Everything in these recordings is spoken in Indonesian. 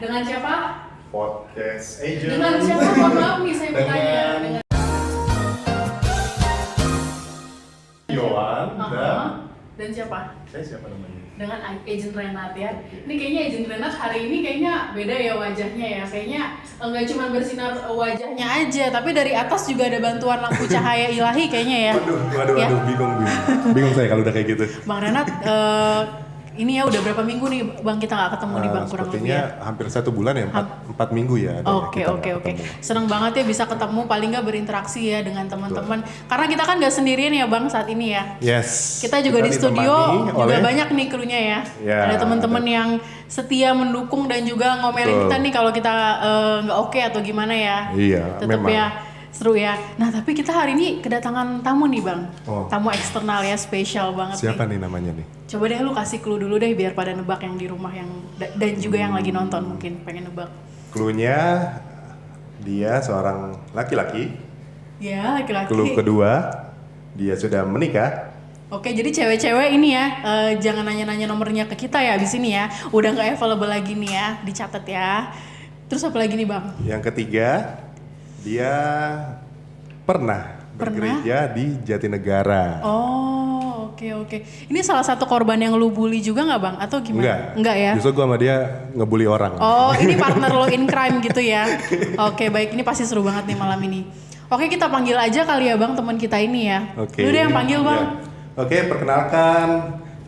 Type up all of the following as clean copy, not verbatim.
Dengan siapa? Podcast Agent. Dengan siapa? Mohon maaf nih saya bertanya. Dengan Yohan dan siapa? saya siapa namanya? Dengan Agent Renat ya. Ini kayaknya Agent Renat hari ini kayaknya beda ya wajahnya ya. Kayaknya enggak cuma bersinar wajahnya aja, tapi dari atas juga ada bantuan lampu cahaya ilahi kayaknya ya. Waduh, bingung saya kalau udah kayak gitu. Bang Renat, ini ya udah berapa minggu nih Bang kita nggak ketemu nih Bang kurang lebih Sepertinya ya? hampir 1 bulan ya, 4 minggu ya. Oke. Seneng banget ya bisa ketemu, paling nggak berinteraksi ya dengan teman-teman. Karena kita kan nggak sendirian ya Bang saat ini ya. Yes. Kita juga di studio juga banyak nih krunya ya. Ada teman-teman yang setia mendukung dan juga ngomelin kita nih kalau kita nggak oke atau gimana ya. Iya, tetap memang. ya seru ya. Nah tapi kita hari ini kedatangan tamu nih Bang. Oh. Tamu eksternal ya, spesial banget. Siapa nih namanya nih? Coba deh lu kasih clue dulu deh biar pada nebak yang di rumah yang dan juga yang lagi nonton mungkin pengen nebak. Cluenya dia seorang laki-laki. Ya, laki-laki. Clue kedua dia sudah menikah. Oke, jadi cewek-cewek ini ya jangan nanya-nanya nomornya ke kita ya di sini ya. Udah nggak available lagi nih ya, dicatat ya. Terus apa lagi nih Bang? Yang ketiga dia pernah bergereja di Jatinegara. Oh, oke. Ini salah satu korban yang lu bully juga nggak Bang? Atau gimana? Enggak ya? Justru gue sama dia ngebully orang. Oh, ini partner lo in crime gitu ya? Oke, baik. Ini pasti seru banget nih malam ini. Oke, kita panggil aja kali ya Bang teman kita ini ya. Oke. Lu deh yang panggil Bang. Ya. Oke, perkenalkan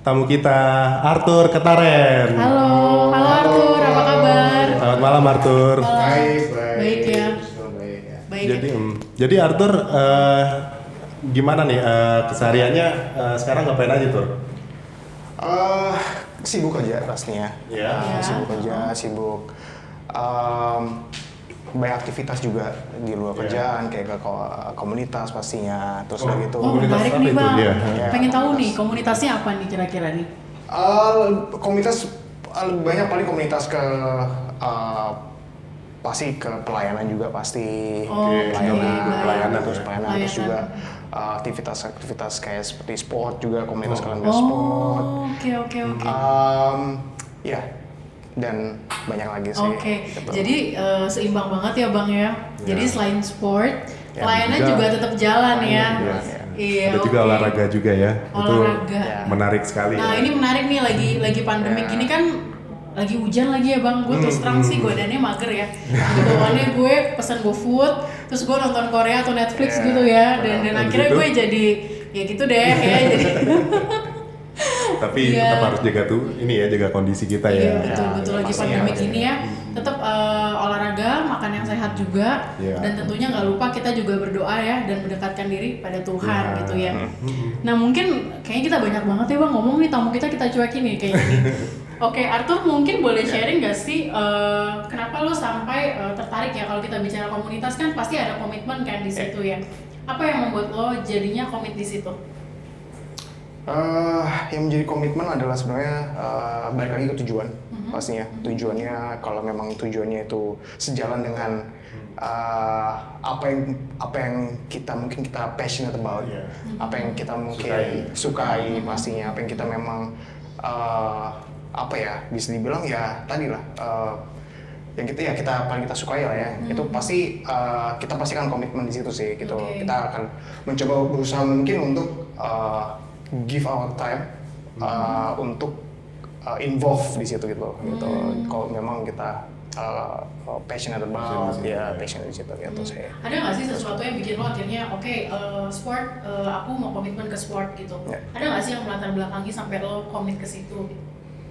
tamu kita Arthur Ketaren. Halo Arthur, apa kabar? Selamat malam Arthur. Baik ya. Baik. Jadi Arthur gimana nih kesehariannya sekarang ngapain aja Tur? Sibuk aja pastinya. Iya. Sibuk aja, sibuk banyak aktivitas juga di luar kerjaan kayak ke komunitas pastinya. Terus udah gitu. Oh, Komunitas menarik apa nih itu? Bang. Iya. Pengen tahu nih komunitasnya apa nih kira-kira nih? Komunitas banyak paling komunitas ke pasti ke pelayanan juga pasti. Pelayanan terus juga aktivitas kayak seperti sport juga komunitas kalender sport. Oke. Ya, dan banyak lagi sih. Oke. Gitu. Jadi seimbang banget ya Bang ya. Jadi selain sport, Ya, pelayanan juga tetap jalan ya. Iya. Ada juga olahraga juga ya. Olahraga. Itu menarik sekali. Nah ya. ini menarik nih lagi pandemi gini kan lagi hujan lagi ya Bang. Gue terus terang sih badannya mager ya. Bawaannya gue pesan GoFood, terus gue nonton Korea atau Netflix gitu ya. Dan akhirnya gue jadi ya gitu deh ya. Jadi Tapi tetap harus jaga kondisi kita ya. Iya betul lagi pandemi gini ya. Tetap olahraga, makan yang sehat juga, dan tentunya nggak lupa kita juga berdoa ya dan mendekatkan diri pada Tuhan gitu ya. Nah mungkin kayaknya kita banyak banget ya Bang ngomong nih, tamu kita cuekin nih kayaknya nih. Oke Arthur mungkin boleh sharing nggak sih kenapa lo sampai tertarik ya kalau kita bicara komunitas kan pasti ada komitmen kan di situ ya. Apa yang membuat lo jadinya komit di situ? Yang menjadi komitmen adalah sebenarnya balik lagi ke tujuan pastinya. Tujuannya kalau memang tujuannya itu sejalan dengan apa yang kita mungkin kita passionate about, apa yang kita mungkin sukai pastinya, apa yang kita memang bisa dibilang ya tadi lah yang kita paling kita sukai lah ya. Itu pasti kita pasti akan komitmen di situ sih gitu. Kita akan mencoba berusaha mungkin untuk give our time untuk involve di situ gitu. Kalau memang kita passionate about passionate di situ gitu sih. Ada nggak sih sesuatu yang bikin lo akhirnya sport, aku mau komitmen ke sport gitu? Ada nggak sih yang melatar belakangi sampai lo komit ke situ?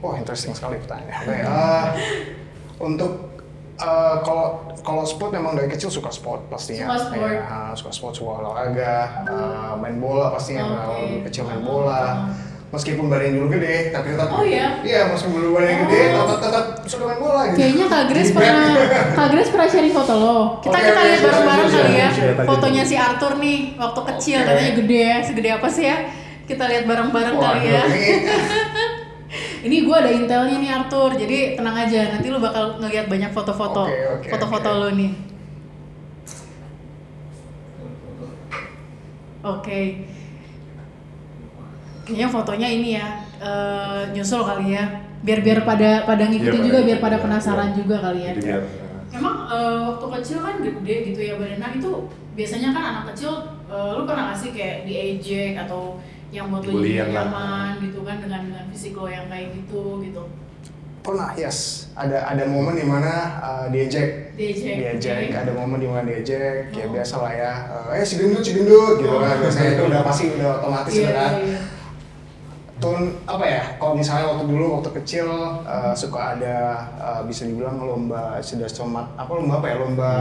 Wah, interesting sekali pertanyaannya. Untuk kalau sport memang dari kecil suka sport pastinya. Suka sport, suka olahraga, main bola pastinya. Dari kecil main bola. Meskipun badannya dulu gede, tapi tetap. Oh iya? Iya, meskipun dulu badannya gede, tetap suka main bola gitu. Kayaknya Kak Grace pernah sharing foto lo. Kita lihat bareng-bareng kali ya. Fotonya si Arthur nih waktu kecil katanya gede ya. Segede apa sih ya? Kita lihat bareng-bareng kali ya. Ini gue ada intelnya nih Arthur, jadi tenang aja, nanti lu bakal ngeliat banyak foto-foto lo nih. Oke. Kayaknya fotonya ini ya, nyusul kali ya. biar pada ngikutin Iya, juga, pada biar pada ngikutin, penasaran iya. juga kali ya. Jadi biar Emang waktu kecil kan gede gitu ya badannya, itu biasanya kan anak kecil lu pernah nggak sih kayak diejek atau yang buat lu jadi Bulian lah. nyaman gitu kan dengan fisik lo yang kayak gitu. Pernah, yes. Ada momen dimana diejek, Diejek. ada momen dimana diejek, kayak Oh. biasa lah ya. Si gendut gitu kan. Biasanya itu udah pasti udah otomatis Iya, kan. iya. Tun apa ya? Kalau misalnya waktu kecil suka ada bisa dibilang lomba sudah somat lomba apa ya? Lomba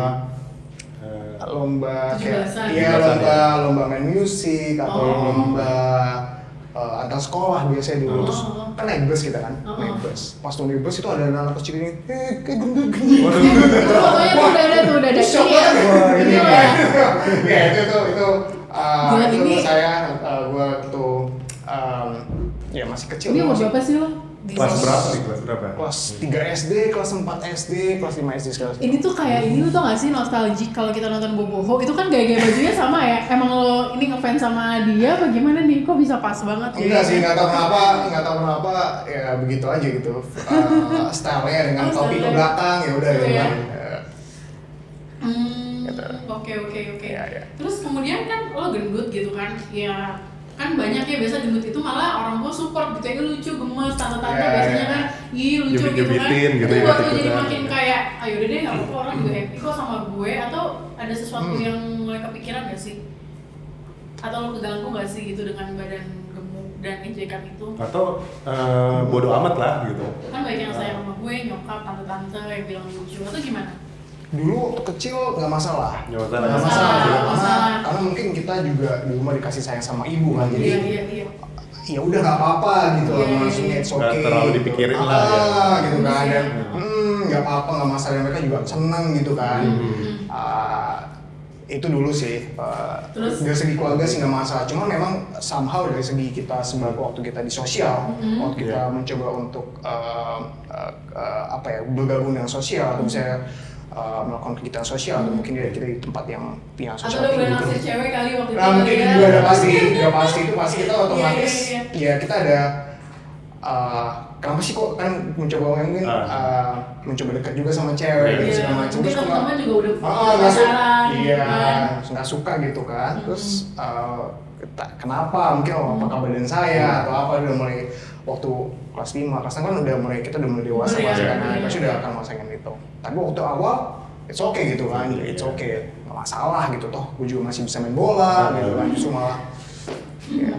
kayak 17-an. iya 17-an, lomba main musik atau Oh. lomba antar sekolah biasanya dulu. Terus Oh. kan naik bus kita kan, Oh. naik bus. Pas tuh naik bus itu ada anak kecil ini, kayak gendut. Fotonya tuh udah ada Shock ini ya. banget. Wah, Ini ini ya. ya itu Gila, itu ini- saya gua tuh ya masih kecil. Ini umur masih berapa sih lo? kelas berapa nih? Kelas berapa? kelas 3 SD, kelas 4 SD, kelas 5 SD sekarang. Ini tuh kayak ini, lu tau gak sih nostalgic kalau kita nonton Boboho itu kan gaya-gaya bajunya sama ya. Emang lo ini ngefans sama dia apa gimana nih? Kok bisa pas banget ya? Enggak sih, nggak tahu kenapa ya begitu aja gitu. Stylenya dengan Oh, topi ke stylenya. belakang ya udah gitu Iya. kan. Gitu. Oke. Iya. Terus kemudian kan lo gendut gitu kan? Ya kan banyak ya biasa gendut itu malah orang tua support gitu ya, lucu, gemes, tante-tante Iya, biasanya iya. kan, ih lucu gitu kan. Nyubit-nyubitin gitu Itu ya, buat lo jadi ikut-ikutan. makin kayak, ayo deh nggak apa-apa, orang juga happy kok sama gue, atau ada sesuatu yang mulai kepikiran gak sih? Atau lo keganggu gak sih gitu dengan badan gemuk dan ejekan itu? Atau bodo amat lah gitu. Kan banyak yang sayang sama gue, nyokap, tante-tante yang bilang lucu, atau gimana? Dulu waktu kecil nggak masalah. Nggak masalah. Nggak Nggak Karena, masalah. karena mungkin kita juga di rumah dikasih sayang sama ibu kan. Jadi Iya. ya udah nggak apa-apa gitu loh, Iya, maksudnya it's Nggak okay terlalu gitu. dipikirin lah, ya. Gitu kan, dan Iya. nggak apa-apa, nggak masalah, mereka juga seneng gitu kan. Itu dulu sih, Terus? dari segi keluarga sih nggak masalah, cuma memang somehow dari segi kita sebagai waktu kita di sosial, waktu kita mencoba untuk apa ya, bergabung dengan sosial atau misalnya melakukan kegiatan sosial atau mungkin kita di tempat yang punya Atau sosial lo udah tinggi naksir gitu. cewek kali waktu itu? Nah mungkin ya? juga ada pasti itu pasti kita otomatis Iya. ya kita ada kenapa sih kok kan mencoba mungkin mencoba dekat juga sama cewek Iya. gitu segala macam, Mungkin terus kok teman-teman juga udah nggak suka, penasaran, iya kan? nggak suka gitu kan, terus kenapa mungkin apakah badan saya atau apa, udah mulai waktu kelas 5, kelas 6 kan kita udah mulai dewasa Iya, masih kan, iya. pasti udah akan merasakan itu. Tapi waktu awal it's okay gitu kan, it's okay, nggak masalah gitu, toh gue juga masih bisa main bola gitu kan, justru malah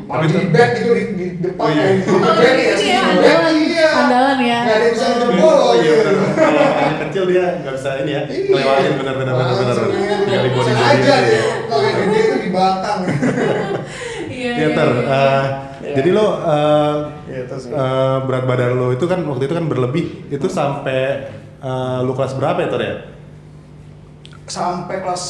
malah di bed gitu di depan, Oh, iya. di bed ya sih, Iya, di bed, iya, andalan ya. nggak ada yang bisa nonton bola Oh iya gitu. benar. Kalau anak kecil dia nggak bisa ini ya, ngelewatin benar-benar. Langsung Dari body bisa aja deh, kalau yang gede itu di belakang. Iya ter. Jadi lo Gitu sih. berat badan lo itu kan waktu itu kan berlebih, itu sampai lo kelas berapa ya ter ya? Sampai kelas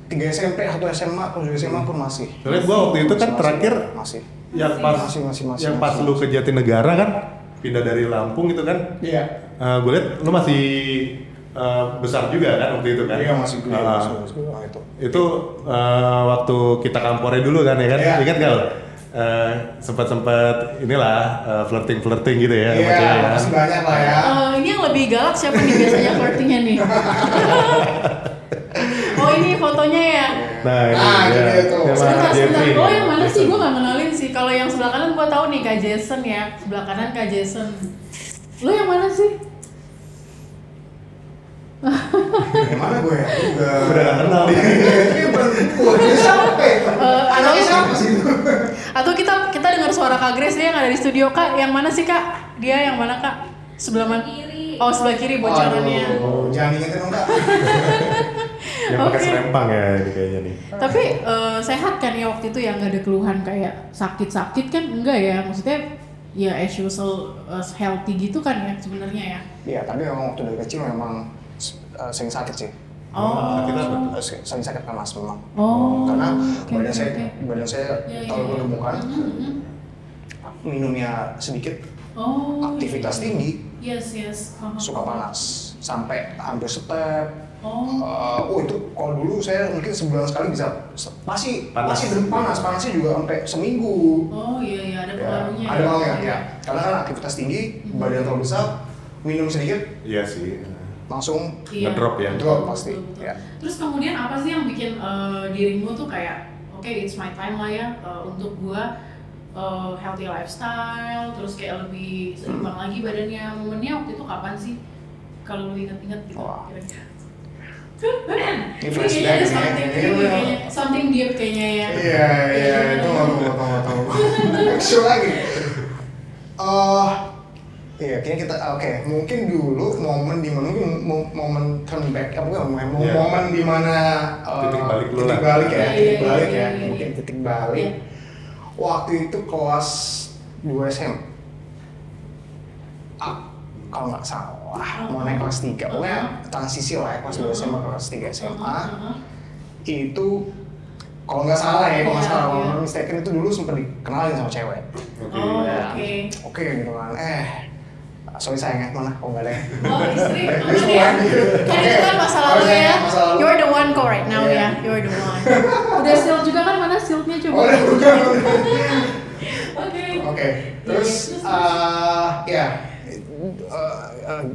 3 SMP atau SMA, kelas 2 SMA pun masih. Soalnya gua waktu itu kan Masih, terakhir masih. yang pas Masih. yang pas lu ke Jatinegara kan pindah dari Lampung itu kan, Iya. gue lihat lu masih besar juga kan waktu itu kan? Iya masih gede. Masih. Itu. Itu waktu kita kampore dulu kan ya kan, Iya. ingat gak lo? Sempat inilah flirting gitu ya sama Iya, cewek ya. masih banyak lah ya. Ini yang lebih galak siapa nih biasanya flirtingnya nih? Oh ini fotonya ya? Nah, Nah, dia. itu dia tuh. Sama Sebentar. Jeffrey. Oh yang mana sih? Jason. Gue gak kenalin sih. Kalau yang sebelah kanan gue tahu nih Kak Jason ya. Sebelah kanan Kak Jason. Lo yang mana sih? Yang mana gue ya? Udah gak kenal nih. Ini bukan gue, ini siapa ya? Anaknya siapa sih itu? Atau kita dengar suara Kak Grace dia yang ada di studio. Kak yang mana sih Kak? Dia yang mana Kak? Sebelah mana? Kiri. Oh sebelah kiri bocorannya. Aduh, jangan ingetin dong Kak. Yang pakai Oke. serempang ya ini kayaknya nih. Tapi sehat kan ya waktu itu ya, nggak ada keluhan kayak sakit-sakit kan enggak ya, maksudnya ya as usual healthy gitu kan ya sebenarnya ya. Iya, tapi memang waktu dari kecil memang sering sakit sih. Oh. Sakit apa? Sering sakit panas memang. Oh. Karena Oke, badan oke, saya oke. badan saya Ya, terlalu ya. bergemukan, minumnya sedikit, Oh. aktivitas tinggi, Yes. suka panas sampai hampir step. Oh. Itu kalau dulu saya mungkin sebulan sekali bisa masih panasnya juga sampai seminggu. Oh iya ada pengaruhnya. Ada pengaruhnya ya. Karena kan aktivitas tinggi, badan terlalu besar, minum sedikit. Iya sih. Langsung ngedrop ya. Drop pasti. Betul. Ya. Terus kemudian apa sih yang bikin dirimu tuh kayak oke, it's my time lah ya untuk gua healthy lifestyle, terus kayak lebih seimbang lagi badannya. Momennya waktu itu kapan sih? Kalau lu inget-inget gitu. Wah. Kira-kira. Ini Kayaknya ada flashback something deep kayaknya ya. Iya, itu nggak tahu. Actual lagi. Iya, kayaknya kita mungkin dulu momen di mana momen turn back momen di mana titik balik lu titik lah. balik ya, titik balik ya, Iya. mungkin titik balik. Waktu itu kelas 2 SM. Kalau nggak salah, mau naik kelas 3, pokoknya transisi lah ya, kelas 2 SMA ke kelas 3 SMA. Itu kalau nggak salah kalau nggak mistaken itu dulu sempat dikenalin sama cewek. Oke gitu kan. Sorry sayang ya, mana? Oh nggak ada ya. Oh istri, Kan itu kan masa lalu ya. You're the one kok right now ya, you're the one. Udah shield juga kan, mana shieldnya coba? Oke. Terus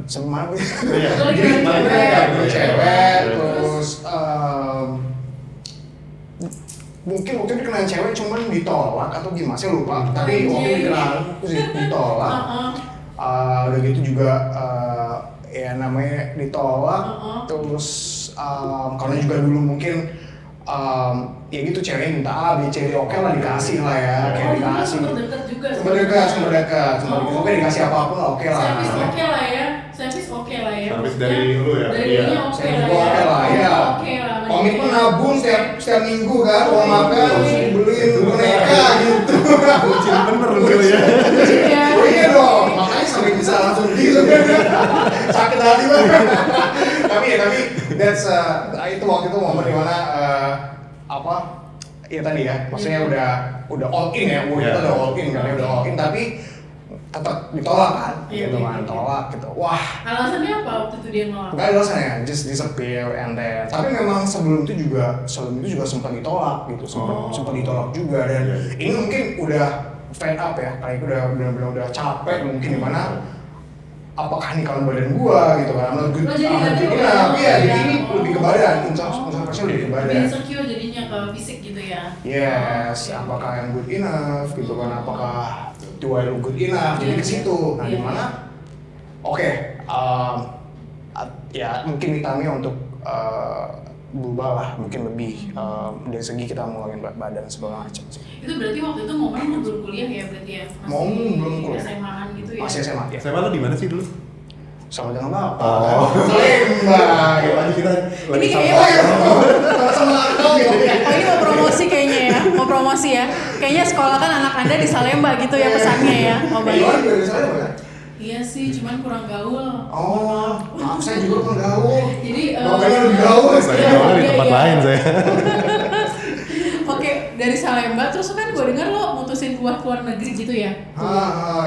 sama cewek, terus mungkin waktu itu dikenalin cewek cuman ditolak atau gimana, saya lupa. Tapi waktu itu dikenalin terus ditolak. Udah gitu juga ya namanya ditolak. Terus karena juga dulu mungkin ya gitu ceweknya minta A, B, C, D, oke lah dikasih lah ya, kayak dikasih. Sempet dekat. Oke dikasih apapun oke lah. Service oke lah ya. Service dari lu ya? Dari Iya. dulunya oke lah Oke lah ya. Komitmen nabung setiap minggu kan, uang makan beliin boneka gitu. Bucin bener lu ya. Oh iya dong, makanya sampai bisa langsung gitu. Sakit hati banget. tapi that's itu waktu itu momen dimana ya tadi ya, maksudnya udah all in ya, kita udah all in kan, udah all in tapi tetap ditolak kan, gitu kan, tolak gitu. Wah. Alasannya apa waktu itu dia nolak? Enggak ada alasannya, just disappear and then. Tapi memang sebelum itu juga sempat ditolak gitu, sempat ditolak juga dan ini mungkin udah fed up ya, kayak udah benar-benar udah capek mungkin dimana apakah ini kalau badan gua gitu kan, menurut gue iya jadi ini lebih ke badan, introspeksi lebih ke badan. Insecure jadinya ke fisik gitu ya. Yes, apakah yang good enough gitu kan, apakah do I look good enough, jadi ke situ. Nah di mana ya mungkin vitamin untuk berubah lah, mungkin lebih dari segi kita ngulangin berat badan segala macam sih. Itu berarti waktu itu momen lu belum kuliah ya berarti ya? Belum kuliah. SMA-an gitu ya? Masih SMA ya. SMA lu di mana sih dulu? Sama dengan bapak. Salemba. Ya lagi kita lagi Sama Oh ini mau promosi kayaknya ya, mau promosi ya. Kayaknya sekolah kan anak Anda di Salemba gitu ya pesannya ya. Oh baik. Dari Salemba kan? Iya sih, cuman kurang gaul. Oh, maaf saya juga kurang gaul. Jadi makanya lebih gaul. Saya gaulnya di tempat lain saya. Oke, dari Salemba terus kan gue dengar lo mutusin keluar negeri gitu ya?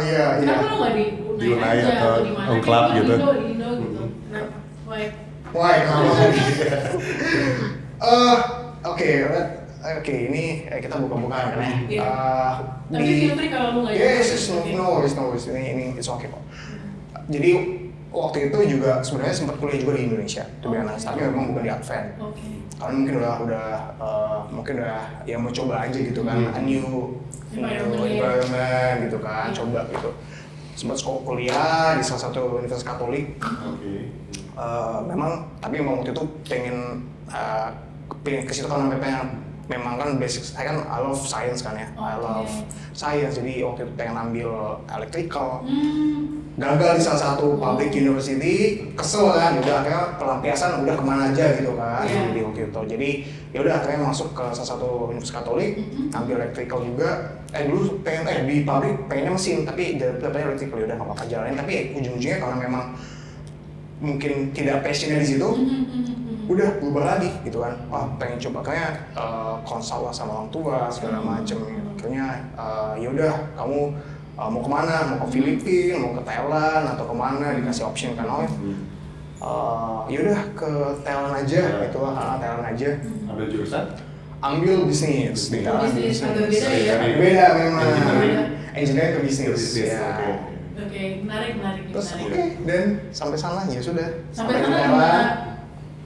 Iya. Kenapa lo nggak di Unai aja atau di mana? Ungklab gitu? Di Indo gitu. Kenapa? Why, kenapa? Oke, ini kita buka-bukaan kan ya. Tapi feel free kalau lu nggak Yes, no worries. Ini it's okay kok. Jadi waktu itu juga sebenarnya sempat kuliah juga di Indonesia, to be honest. Tapi memang bukan di Advent. Karena mungkin udah ya mau coba aja gitu kan, a new environment gitu kan, coba gitu. Sempat sekolah kuliah di salah satu universitas Katolik. Memang waktu itu pengen ke situ kan memang kan basic saya kan I love science kan ya. I love science, jadi waktu itu pengen ambil electrical. Gagal di salah satu public university, kesel kan, udah akhirnya pelampiasan udah kemana aja gitu kan. Jadi waktu itu jadi ya udah akhirnya masuk ke salah satu universitas Katolik, ambil electrical juga. Dulu pengen di pabrik pengennya mesin, tapi dapetnya electrical, udah nggak apa-apa jalanin. Tapi ujung-ujungnya karena memang mungkin tidak passionnya di situ, udah berubah lagi gitu kan. Pengen coba kayak konsul lah sama orang tua segala macem. Akhirnya ya udah kamu mau kemana, mau ke Filipina, mau ke Thailand atau kemana, dikasih option kan. yaudah ke talent aja gitu lah, talent aja. Ambil jurusan? Ambil bisnis di talent. Bisnis agak beda ya. Beda memang. Engineering. Engineering ke bisnis. Ya. Oke, menarik. Terus oke, dan sampai sana ya sudah. Sampai di sana talent. gimana?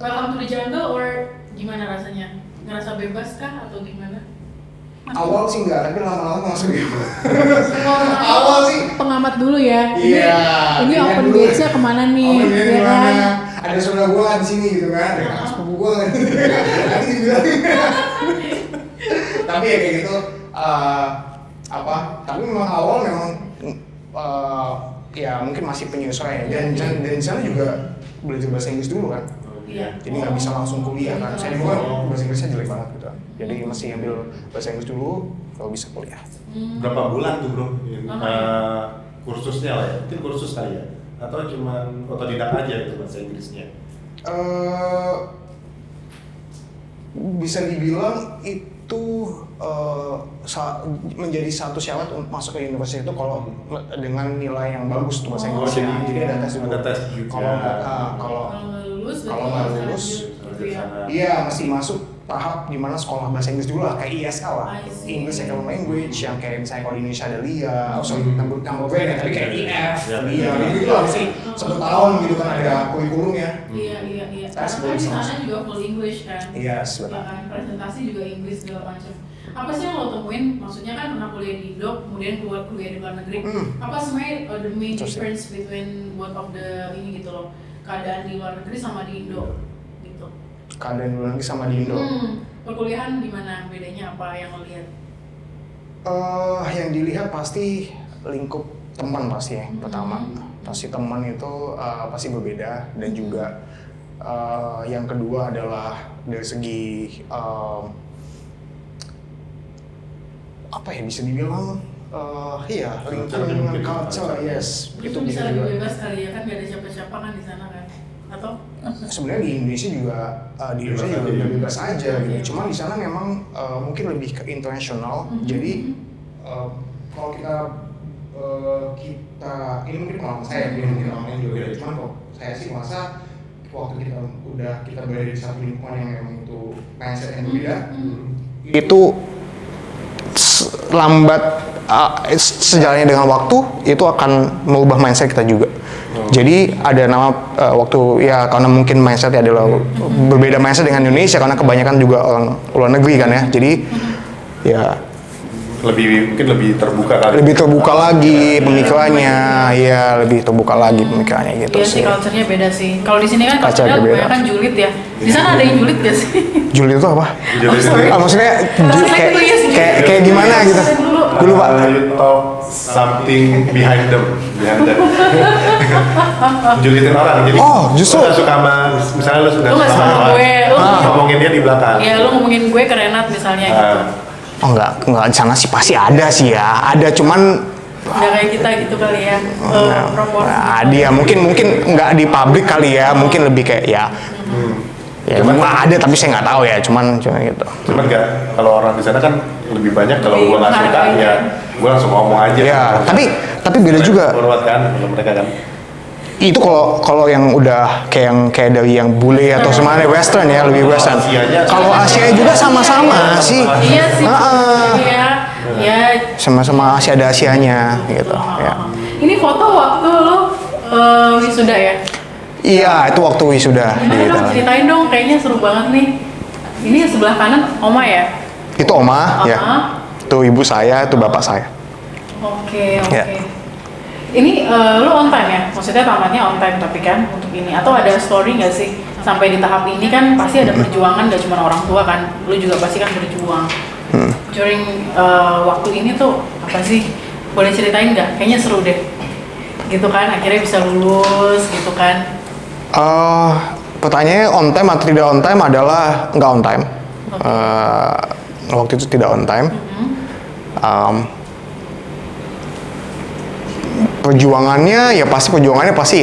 Welcome to the jungle or gimana rasanya? Ngerasa bebas kah atau gimana? Awal sih enggak, tapi lama-lama masuk gitu. Awal sih. Pengamat dulu ya. Iya. Ini lihat open dulu. gate-nya kemana nih? Open gate Ya gimana? kan? Ada saudara gua di sini gitu kan, ada kakak sepupu gua kan. Nanti dibilang. Tapi ya kayak gitu, tapi memang awal memang ya mungkin masih penyesuaian dan di sana juga belajar bahasa Inggris dulu kan. Iya. Jadi nggak bisa langsung kuliah kan. Saya juga bahasa Inggrisnya jelek banget gitu. Jadi masih ambil bahasa Inggris dulu kalau bisa kuliah. Berapa bulan tuh bro? Kursusnya lah ya, mungkin kursus kali ya? Atau cuma otodidak aja itu bahasa Inggrisnya? Bisa dibilang itu menjadi satu syarat untuk masuk ke universitas itu kalau dengan nilai yang bagus tuh bahasa Inggrisnya. Jadi ada tes dulu. Ada tes juga. Kalau Kalau nggak lulus, gitu ya. Iya, masih masuk tahap dimana sekolah bahasa Inggris dulu lah, kayak ISL lah, English Second Language, yang kayak misalnya kalau di Indonesia ada LIA, tambah gue ya, tapi kayak IF, LIA, gitu lah sih, 1 tahun gitu kan ada kurikulumnya. Iya. Tes Karena kan di sana sama. juga full English kan. Yes, Ya benar. kan, presentasi juga Inggris segala macam. Apa sih yang lo temuin? Maksudnya kan pernah kuliah di Indo, kemudian keluar kuliah di luar negeri. Apa sebenarnya the main difference between both of the ini gitu loh, keadaan di luar negeri sama di Indo gitu. Keadaan luar negeri sama di Indo. Perkuliahan gimana? Bedanya apa yang lo lihat? Yang dilihat pasti lingkup teman pasti ya, pertama. Pasti teman itu pasti berbeda dan juga yang kedua adalah dari segi apa ya bisa dibilang iya lingkungan culture, yes Itu bisa lebih bebas kali ya kan, gak ada siapa-siapa kan di sana kan? Atau? sebenarnya di Indonesia juga lebih bebas aja gitu. Cuman di sana memang mungkin lebih ke internasional. Jadi kalau kita ini mungkin pengalaman saya, mungkin pengalaman juga beda. Cuman kalau saya sih merasa waktu kita berada di satu lingkungan yang memang itu mindset yang berbeda, itu lambat sejalannya dengan waktu itu akan mengubah mindset kita juga. Jadi ada nama waktu ya karena mungkin mindsetnya adalah berbeda mindset dengan Indonesia karena kebanyakan juga orang luar negeri kan ya. Jadi ya mungkin lebih terbuka kali. Lebih terbuka lagi pemikirannya, ya lebih terbuka lagi pemikirannya gitu iya sih. Culture-nya beda sih. Kalau di sini kan culture-nya kebanyakan julid ya. Di sana ada yang julid gak sih? Julid itu apa? Julid maksudnya kayak gimana gitu? Gue lupa. You talk something behind them. Julitin orang. Jadi justru. lu suka sama, misalnya lu suka sama gue, ngomongin dia di belakang. Iya, lu ngomongin gue ke Renat misalnya gitu. Oh enggak di sana sih pasti ada sih ya. Ada cuman Udah kayak kita gitu kali ya. Proporsi. Ada ya mungkin enggak di pabrik kali ya, mungkin lebih kayak ya. Ya cuman ada tapi saya nggak tahu ya, cuman gitu. Cuman enggak, kalau orang di sana kan lebih banyak kalau gua nggak suka ya gua langsung ngomong aja. Ya, tapi beda juga. Forward kan kalau mereka kan. Itu kalau yang udah kayak dari yang bule atau semuanya western ya, lebih western. Kalau Asia juga sama-sama sih. Iya sih. Iya. Sama-sama Asia ada Asianya gitu ya. Ini foto waktu lu wisuda ya? Iya, itu waktu wisuda. Gimana dong, ceritain dong, kayaknya seru banget nih. Ini sebelah kanan Oma ya? Itu Oma ya. Itu ibu saya, itu bapak saya. Oke. Ya. Ini lu on time ya? Maksudnya tamatnya on time tapi kan untuk ini? Atau ada story nggak sih? Sampai di tahap ini kan pasti ada perjuangan, gak cuma orang tua kan? Lu juga pasti kan berjuang. During waktu ini tuh apa sih? Boleh ceritain nggak? Kayaknya seru deh. Gitu kan, akhirnya bisa lulus gitu kan? Pertanyaannya on time atau tidak on time adalah nggak on time. Waktu itu tidak on time. Perjuangannya ya pasti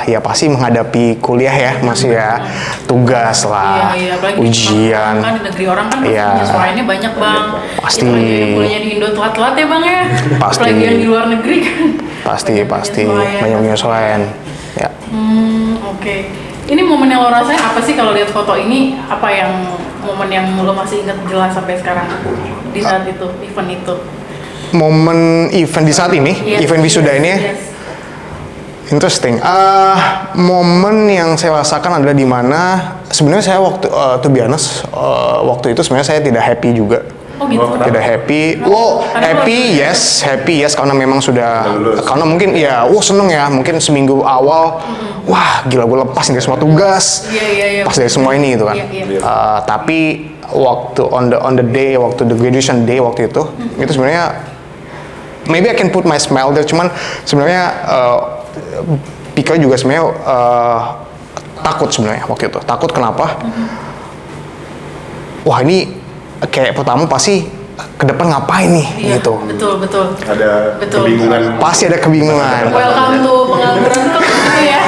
ya pasti menghadapi kuliah ya, masih ya tugas lah, iya, ujian. Kan di negeri orang kan Iya. penyesuaiannya banyak bang. Pasti. Kuliahnya di Indo telat-telat ya bang ya. Pasti. Apalagi yang di luar negeri kan. Pasti banyak penyesuaian. Ya. Oke. Ini momen yang lo rasain apa sih kalau lihat foto ini? Apa yang momen yang lo masih ingat jelas sampai sekarang di saat itu, event itu? Momen event di saat ini, event wisuda ini ya? Interesting. Momen yang saya rasakan adalah di mana sebenarnya saya waktu to be honest, waktu itu sebenarnya saya tidak happy juga. Oh gitu. Tidak happy. Happy yes karena memang sudah karena mungkin ya seneng ya, mungkin seminggu awal wah gila gue lepas dari semua tugas. Pas dari semua ini gitu kan. Tapi waktu on the day, waktu the graduation day waktu itu sebenarnya maybe I can put my smile there, cuman sebenarnya Pika juga sebenarnya takut sebenarnya waktu itu. Takut kenapa? Wah ini kayak pertama pasti ke depan ngapain nih gitu. Betul. Ada kebingungan. Pasti ada kebingungan. Welcome to pengangguran tuh gitu ya.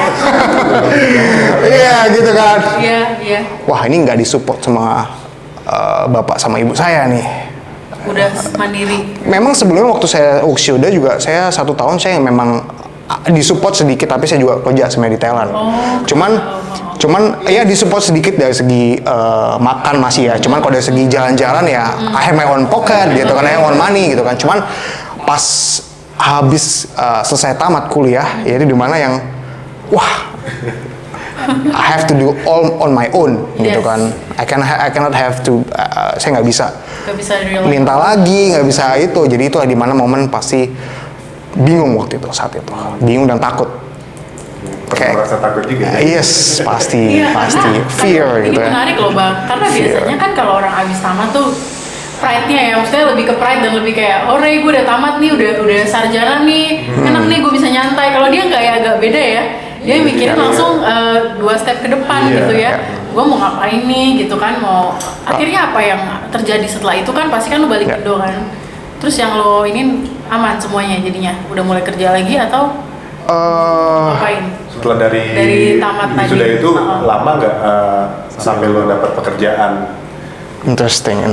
Iya gitu kan. Iya. Wah ini nggak disupport sama bapak sama ibu saya nih. Udah mandiri. Memang sebelumnya waktu saya wisuda juga saya 1 tahun saya memang disupport sedikit, tapi saya juga kerja sebenarnya di Thailand. Cuman ya disupport sedikit dari segi makan masih ya. Cuman kalau dari segi jalan-jalan ya I have my own pocket gitu kan, I have my own money gitu kan. Cuman pas habis selesai tamat kuliah ya itu dimana yang wah I have to do all on my own gitu kan. I cannot have to saya nggak bisa minta lagi, nggak bisa itu. Jadi itulah dimana momen pasti bingung waktu itu, saat itu bingung dan takut. Merasa takut juga. Yes, pasti fear ini gitu ya. Ini menarik loh Bang, karena biasanya kan kalau orang abis tamat tuh pride-nya ya, maksudnya lebih ke pride dan lebih kayak oh Ray gue udah tamat nih, udah sarjana nih, enak nih gue bisa nyantai. Kalau dia nggak ya agak beda ya, dia mikirin langsung 2 step ke depan gitu ya. Gue mau ngapain nih gitu kan, mau akhirnya apa yang terjadi setelah itu kan pasti kan lo balik Indo kan. Terus yang lo ini aman semuanya jadinya, udah mulai kerja lagi atau ngapain? Setelah dari tamat tadi sudah itu lama nggak sampai lo dapat pekerjaan? Interesting.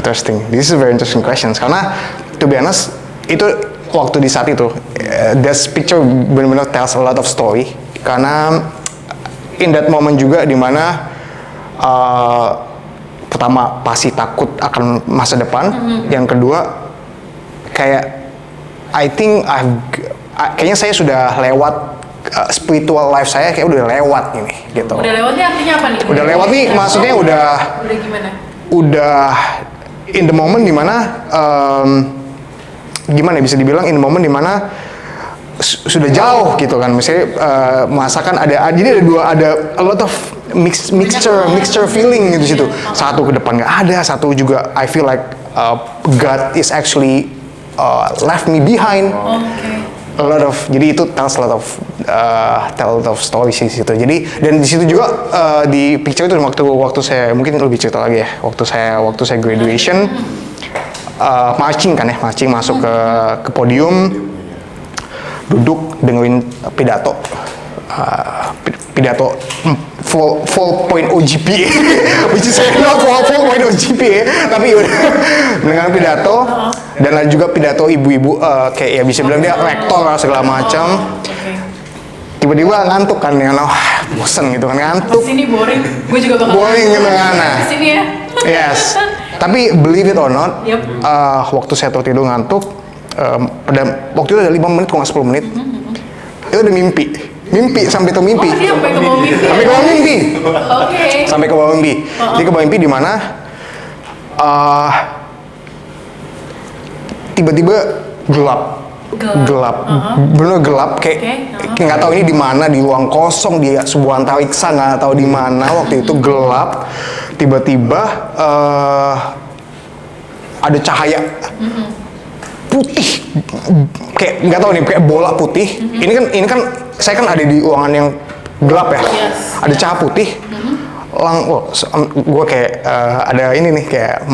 This is a very interesting question. Karena to be honest, itu waktu di saat itu, this picture benar-benar tells a lot of story. Karena in that moment juga dimana pertama pasti takut akan masa depan. Yang kedua kayak I think kayaknya saya sudah lewat spiritual life saya kayak udah lewat ini gitu. Udah lewatnya artinya apa nih? Udah lewat nih maksudnya udah gimana? Udah in the moment dimana gimana bisa dibilang in the moment dimana sudah jauh gitu kan. Misalnya merasakan jadi ada a lot of mixture feeling gitu situ. Satu ke depan nggak ada, satu juga I feel like God is actually left me behind. A lot of, jadi itu tells a lot of stories di situ. Jadi dan di situ juga di picture itu waktu saya mungkin lebih cerita lagi ya. Waktu saya graduation marching masuk ke podium, duduk dengerin pidato 4.0 GPA which is not 4.0 GPA tapi udah dengan pidato dan juga pidato ibu-ibu kayak ya bisa bilang dia rektor lah segala macam. Tiba-tiba ngantuk kan ya, bosen gitu kan, ngantuk. Sini boring, gue juga bakal boring gitu kan. Sini ya. Yes. Tapi believe it or not, waktu saya tertidur ngantuk, pada waktu itu ada 5 menit, kalau nggak 10 menit, itu ada mimpi sampai ke mimpi. Oh, dia sampai ke bawah mimpi. Sampai ke bawah mimpi. Oke. Sampai ke bawah mimpi. Jadi ke bawah mimpi di mana tiba-tiba gelap, bener gelap kayak nggak tahu ini di mana, di ruang kosong, di sebuah antariksa nggak tahu di mana. Waktu itu gelap, tiba-tiba ada cahaya putih, kayak nggak tahu nih, kayak bola putih. Ini kan saya kan ada di ruangan yang gelap ya, ada cahaya putih. Gue kayak ada ini nih kayak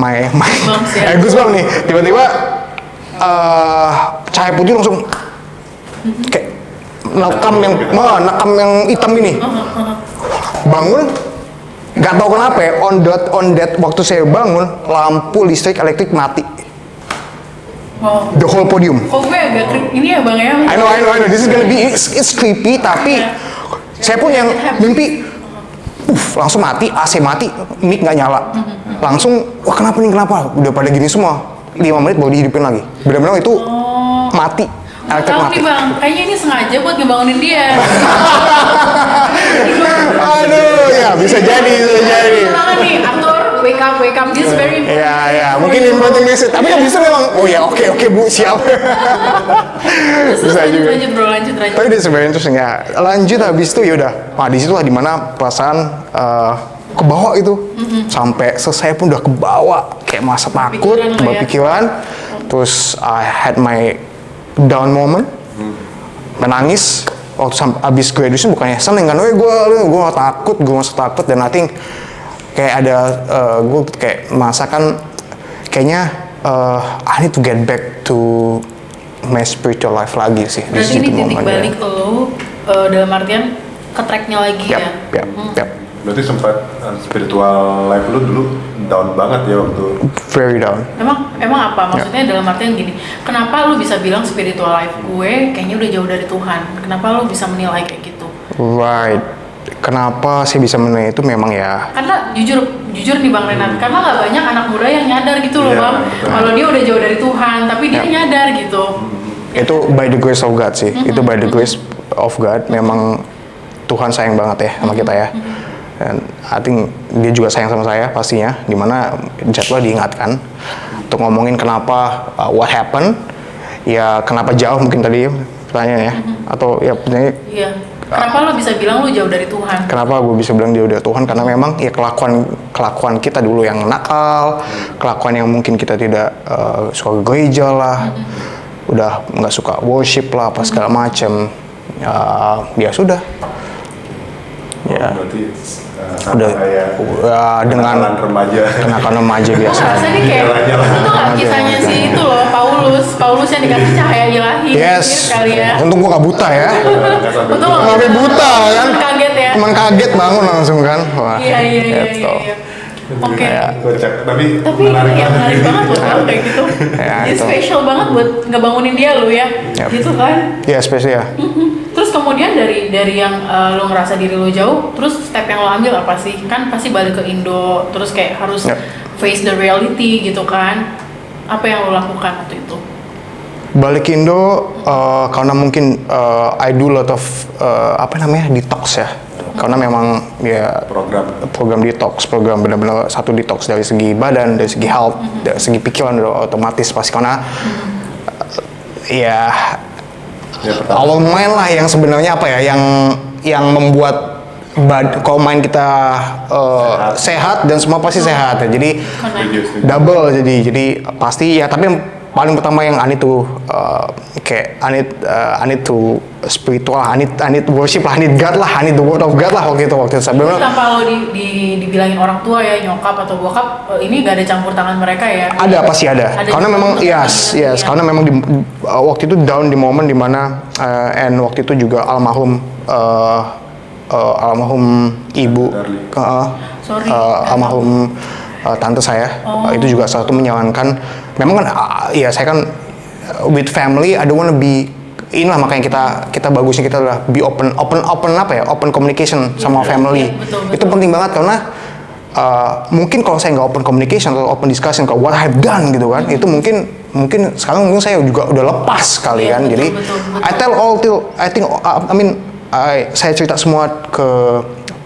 goosebumps nih. Tiba-tiba cahaya putih langsung kayak nakam yang hitam ini. Bangun, nggak tahu kenapa ya, on that waktu saya bangun lampu elektrik mati. Wow. The whole podium. Kok gue agak ini ya Bang ya? I know. This is gonna be it's creepy tapi Saya pun yang mimpi, langsung mati, AC mati, mic nggak nyala. Langsung, wah kenapa nih, kenapa? Udah pada gini semua. 5 menit baru dihidupin lagi. Benar-benar itu mati. Tahu nih bang, kayaknya ini sengaja buat ngebangunin dia. Aduh, ya bisa jadi. Tangan nih, aktor, wake up, this very important. Ya, mungkin important message. Tapi yang bisa memang, oh ya oke bu, siap. Bisa juga. Lanjut bro. Tapi itu sebenarnya interesting ya. Lanjut habis itu yaudah. Nah disitulah dimana perasaan kebawa itu. Sampai selesai pun udah kebawa. Kayak masa takut, berpikiran. Terus I had my down moment, menangis waktu abis graduation, bukannya seneng kan, gue takut, gue masih takut, dan I think kayak ada gue kayak merasakan kayaknya I need to get back to my spiritual life lagi sih. Berarti ini titik balik lo dalam artian ke tracknya lagi ya? Yep. Berarti sempat spiritual life lu dulu down banget ya waktu. Very down. Emang apa? Maksudnya dalam artian gini, kenapa lu bisa bilang spiritual life gue kayaknya udah jauh dari Tuhan? Kenapa lu bisa menilai kayak gitu? Right. Kenapa saya bisa menilai itu memang ya? Karena jujur nih Bang Renat, karena nggak banyak anak muda yang nyadar gitu loh Bang. Kalau dia udah jauh dari Tuhan, tapi dia nyadar gitu. Itu by the grace of God sih. Itu by the grace of God. Memang Tuhan sayang banget ya sama kita ya. Dan I think dia juga sayang sama saya pastinya, dimana jadwal diingatkan untuk ngomongin kenapa, what happened, ya kenapa jauh mungkin tadi pertanyaannya, atau ya pertanyaan. Iya. Kenapa lo bisa bilang lo jauh dari Tuhan? Kenapa gue bisa bilang jauh dari Tuhan? Karena memang ya kelakuan kita dulu yang nakal, kelakuan yang mungkin kita tidak suka gereja lah, udah nggak suka worship lah, apa segala macam. Ya sudah. Ya. Berarti udah dengan kenakalan remaja biasa. Rasanya kayak itu nggak kisahnya sih itu loh Paulus yang dikasih cahaya ilahi. Yes. Kali ya. Untung gua nggak buta ya. Untung nggak buta kan. Kaget ya. Cuman kaget bangun langsung kan. Wah. Iya. Gitu. Oke. Tapi menarik banget buat lo kayak gitu. Jadi spesial banget buat ngebangunin dia lo ya. Gitu kan? Iya spesial. Terus kemudian dari yang lo ngerasa diri lo jauh, terus step yang lo ambil apa sih? Kan pasti balik ke Indo, terus kayak harus face the reality gitu kan? Apa yang lo lakukan waktu itu? Balik ke Indo karena mungkin I do lot of detox ya. Karena memang ya program detox, program benar-benar satu detox dari segi badan, dari segi health, dari segi pikiran udah otomatis pasti karena ya awal main lah yang sebenarnya apa ya yang membuat kalau main kita sehat dan semua pasti sehat ya. Jadi double jadi pasti ya, tapi yang paling pertama yang I need to I need to spiritual, I need worship lah, I need God lah, I need the word of God lah waktu itu sebelumnya. Tanpa lo dibilangin orang tua ya, nyokap atau bokap, ini gak ada campur tangan mereka ya? Ada, pasti ada. Karena memang yes, karena memang waktu itu down di momen dimana and waktu itu juga almarhum ibu, almarhum tante saya itu juga salah satu menyarankan. Memang kan ya saya kan with family, I don't wanna be inilah, makanya kita bagusnya kita adalah be open communication sama family. Betul. Itu penting banget karena mungkin kalau saya nggak open communication atau open discussion ke what I've done gitu kan, itu mungkin sekarang mungkin saya juga udah lepas kali kan. Jadi I tell all till saya cerita semua ke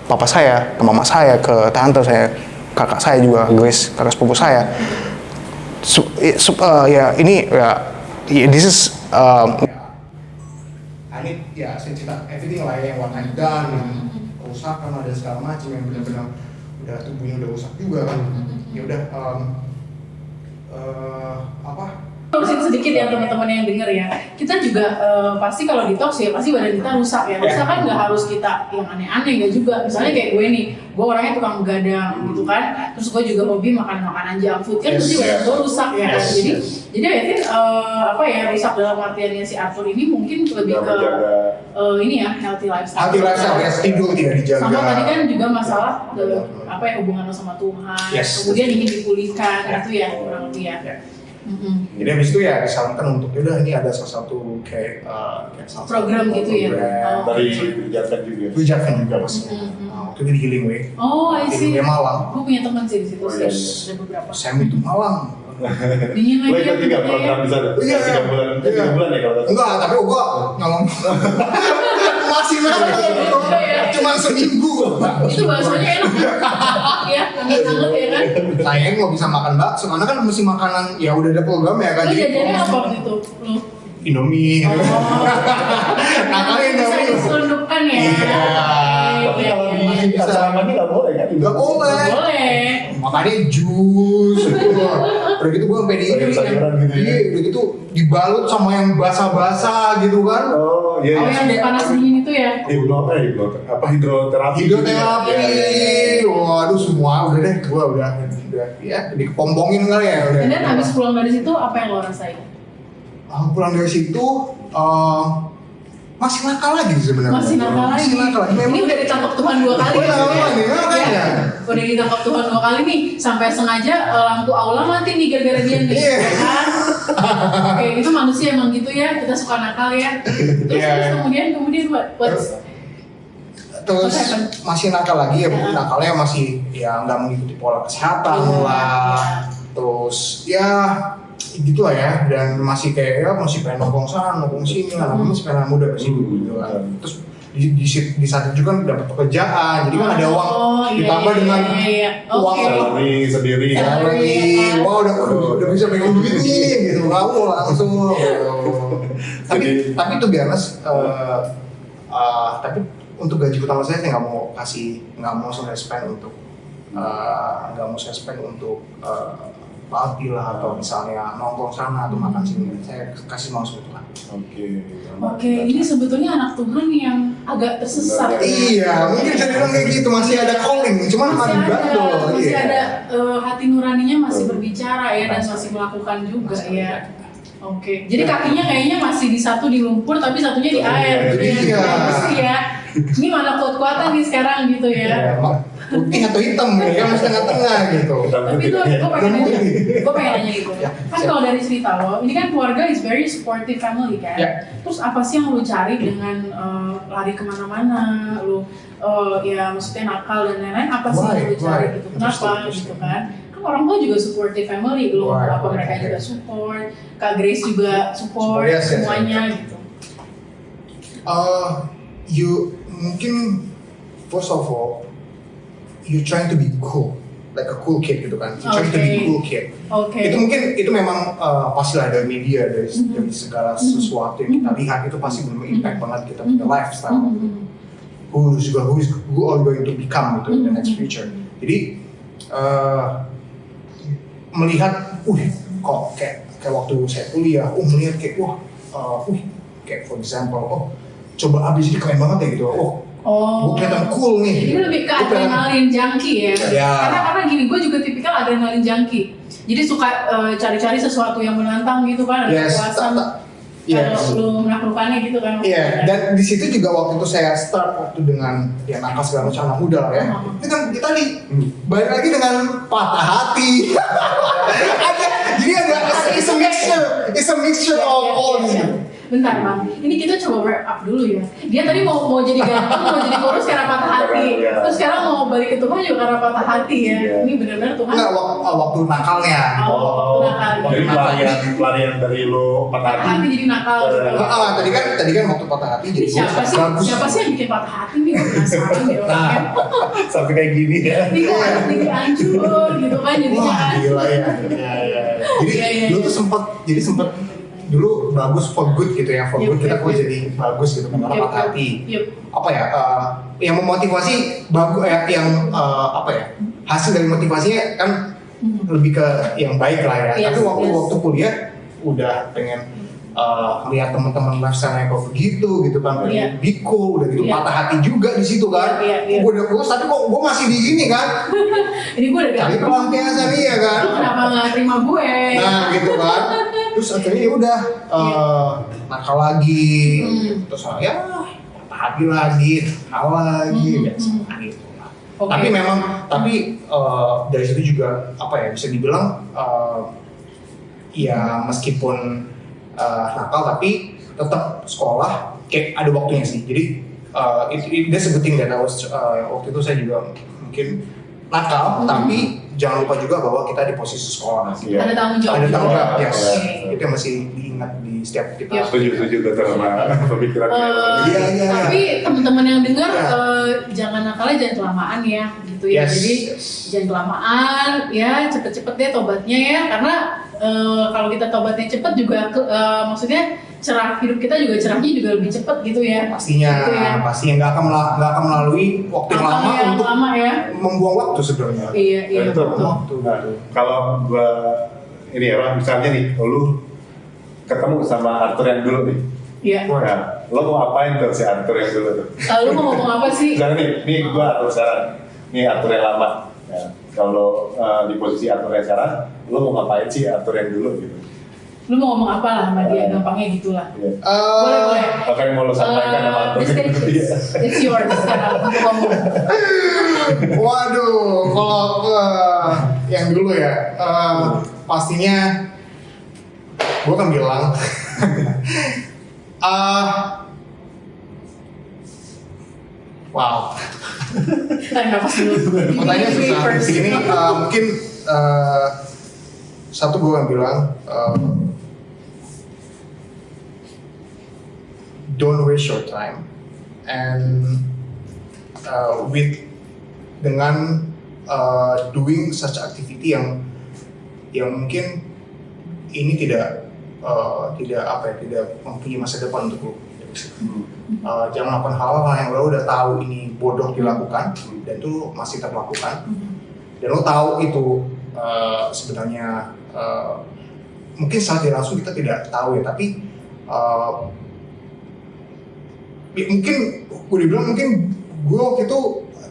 papa saya, ke mama saya, ke tante saya, kakak saya juga, Grace, kakak sepupu saya. This is saya cerita everything lah ya, yang what I've done, kerusakan dan segala macam yang benar-benar udah tubuhnya udah rusak juga kan. Ya udah Terusin sedikit ya teman-teman yang denger ya. Kita juga pasti kalau detox ya pasti badan kita rusak ya. Rusak kan nggak harus kita yang aneh-aneh ya juga. Misalnya kayak gue nih, gue orangnya tukang begadang gitu kan. Terus gue juga hobi makan makanan junk food kan, pasti badan gue rusak ya. Jadi I think rusak dalam artiannya si Arthur ini mungkin lebih ke ini ya, healthy lifestyle. Healthy lifestyle ya, tidur tidak dijaga. Sama tadi kan juga masalah hubungan lo sama Tuhan. Kemudian ingin dipulihkan itu ya kurang lebih ya. Jadi habis itu ya disarankan untuk udah ini ada salah satu kayak salah program satu gitu ya. program. Dari Jatvan juga. Gue Jatvan juga pastinya. Waktu itu di Healing Way. Oh, I see. Healing Way Malang. Gue punya teman sih di situ sih. yes. Ada beberapa. Sam itu Malang. Dingin Lo lagi ikut juga program di sana? Iya. 3 bulan, 3 bulan ya kalau nggak salah? Enggak, tapi gue nggak mau. Masih nakal gitu. Cuma seminggu. Itu baksonya enak. Ya, hangat-hangat ya kan. Sayang nggak bisa makan bakso karena kan mesti makanan ya udah ada program ya kan. Lu jajannya apa waktu itu? Lu? Indomie. Nakalnya Bisa Indomie. diselundupkan ya. Iya. Tapi kalau di asramanya nggak boleh kan? Nggak boleh. Boleh. Makanya jus. Udah gitu gue sampai di Sayur-sayuran gitu ya? Iya, udah gitu dibalut sama yang basah-basah gitu kan. Oh iya. Oh, yang panas dingin itu ya? Hidroterapi. Hidroterapi. Iya, iya. Waduh semua udah deh, gue udah ya dikepompongin kali ya udah. Dan then habis pulang dari situ apa yang lo rasain? Pulang dari situ masih nakal lagi sebenarnya. Masih nakal lagi. Masih nakal lagi. Ini udah ditangkap Tuhan 2 kali. Udah nakal lagi, makanya. Ya, udah ditangkap Tuhan 2 kali nih. Sampai sengaja lampu aula mati nih gara-gara dia nih. Iya. Ya kan? Oke, itu manusia emang gitu ya. Kita suka nakal ya. Terus kemudian Terus masih nakal lagi ya, nakalnya masih ya nggak mengikuti pola kesehatan lah. Terus ya gitu lah ya, dan masih kayak ya masih pengen nongkrong sana, nongkrong sini, masih pengen muda ke situ gitu kan. Terus di saat itu kan dapat pekerjaan, jadi kan ada uang ditambah dengan uang salary sendiri. salary, wah udah bisa pegang duit nih gitu, kamu langsung. Tapi itu biasa, tapi untuk gaji utama saya nggak mau saya spend untuk party lah atau misalnya nongkrong sana atau makan sini, saya kasih langsung itu lah. Oke, ini sebetulnya anak Tuhan yang agak tersesat. Iya, mungkin saya bilang kayak gitu, masih ada calling, cuman masih ada hati nuraninya masih berbicara ya, dan masih melakukan juga ya. Oke, jadi kakinya kayaknya masih di satu di lumpur tapi satunya di air gitu ya. Pasti ya. Ini mana kuat-kuatan nih sekarang gitu ya. Putih atau hitam ya, masih tengah-tengah gitu. Tapi itu gue pengen nanya gitu. Kan kalau dari cerita lo, ini kan keluarga is very supportive family kan. Terus apa sih yang lo cari dengan lari kemana-mana, lo ya maksudnya nakal dan lain-lain, apa sih yang lo cari gitu? Kenapa gitu kan? Kan orang tua juga supportive family, lo apa mereka juga support, Kak Grace juga support, semuanya gitu. Mungkin first of all, you trying to be cool, like a cool kid gitu kan. You trying to be cool kid. Itu mungkin itu memang pastilah dari media, dari segala sesuatu yang kita lihat itu pasti berimpact banget kita punya lifestyle. Who are going to become gitu in the next future. Jadi melihat, kok kayak waktu saya kuliah, melihat kayak kayak for example, coba abis ini keren banget ya gitu. Gue kelihatan cool nih. Jadi lebih ke adrenalin junkie ya. Karena gini, gue juga tipikal adrenalin junkie. Jadi suka cari-cari sesuatu yang menantang gitu kan, ada kepuasan. Kalau lu melakukannya gitu kan. Iya, dan di situ juga waktu itu saya start waktu dengan ya nakal segala macam anak muda lah ya. Itu kan kita nih balik lagi dengan patah hati. Jadi ada it's a mixture of all gitu. Bentar bang, ini kita coba wrap up dulu ya. Dia tadi mau jadi ganteng, mau jadi kurus karena patah hati. Terus sekarang mau balik ke Tuhan juga karena patah hati ya. Ini benar-benar Tuhan. Enggak, waktu nakalnya. Jadi pelarian dari lo patah hati jadi nakal. Tadi kan waktu patah hati jadi siapa sih yang bikin patah hati nih? Gue penasaran deh orangnya. Sampai kayak gini ya. Ini kok jadi hancur gitu kan jadinya. Wah gila ya. Jadi dulu tuh sempet dulu bagus for good gitu ya, good kita kok jadi bagus gitu karena patah hati. Apa ya? Yang memotivasi bagus ya, yang hasil dari motivasinya kan lebih ke yang baik lah ya. Tapi waktu kuliah udah pengen lihat teman-teman lifestyle kok begitu gitu kan, biko udah gitu patah hati juga di situ kan. Gue udah kurus tapi kok gue masih di sini kan. Ini gue udah cari pelampiasan ya kan. Kenapa nggak terima gue? Nah gitu kan. Terus akhirnya ya udah nakal lagi, terus ya patah hati lagi, nakal lagi, biasa gitu lah. Tapi dari situ juga bisa dibilang ya meskipun nakal tapi tetap sekolah kayak ada waktunya sih. Jadi that's a good thing that I was waktu itu saya juga mungkin nakal tapi jangan lupa juga bahwa kita di posisi sekolah. Ada tanggung jawab. Ada tanggung jawab, yes. Okay. Itu yang masih diingat di setiap kita. Setuju sama pemikiran. Iya. Tapi teman-teman yang dengar jangan nakalnya jangan kelamaan ya, gitu ya. Yes. Jadi jangan kelamaan, ya cepet-cepet deh tobatnya ya. Karena kalau kita tobatnya cepet juga, maksudnya hidup kita juga cerahnya juga lebih cepet gitu ya. Pastinya nggak akan melalui waktu yang lama untuk membuang waktu sebenarnya. Iya. Betul. Nah, kalau gua ini ya, misalnya nih, lu ketemu sama Arthur yang dulu nih. Iya. Nah, lo mau ngapain tuh si Arthur yang dulu tuh? Lu mau ngomong apa sih? Misalnya nih gua Arthur sekarang, nih Arthur yang lama. Ya, kalau di posisi Arthur yang sekarang, lo mau ngapain sih Arthur yang dulu gitu? Lu mau ngomong apa lah sama dia, gampangnya gitulah. Boleh. Apa yang mau lo sampaikan sama Arthur? It's yours sekarang untuk ngomong. Waduh, kalau yang dulu ya, pastinya gue akan bilang, wow. Tarik nafas dulu. Pertanyaan susah. Ini mungkin satu gue akan bilang, don't waste your time and dengan doing such activity yang mungkin ini tidak mempunyai masa depan untuk lo. Jangan lakukan hal-hal yang lo udah tahu ini bodoh dilakukan dan itu masih terlakukan dan lo tahu itu sebenarnya mungkin secara tidak langsung kita tidak tahu ya, tapi mungkin gue dibilang mungkin gue waktu itu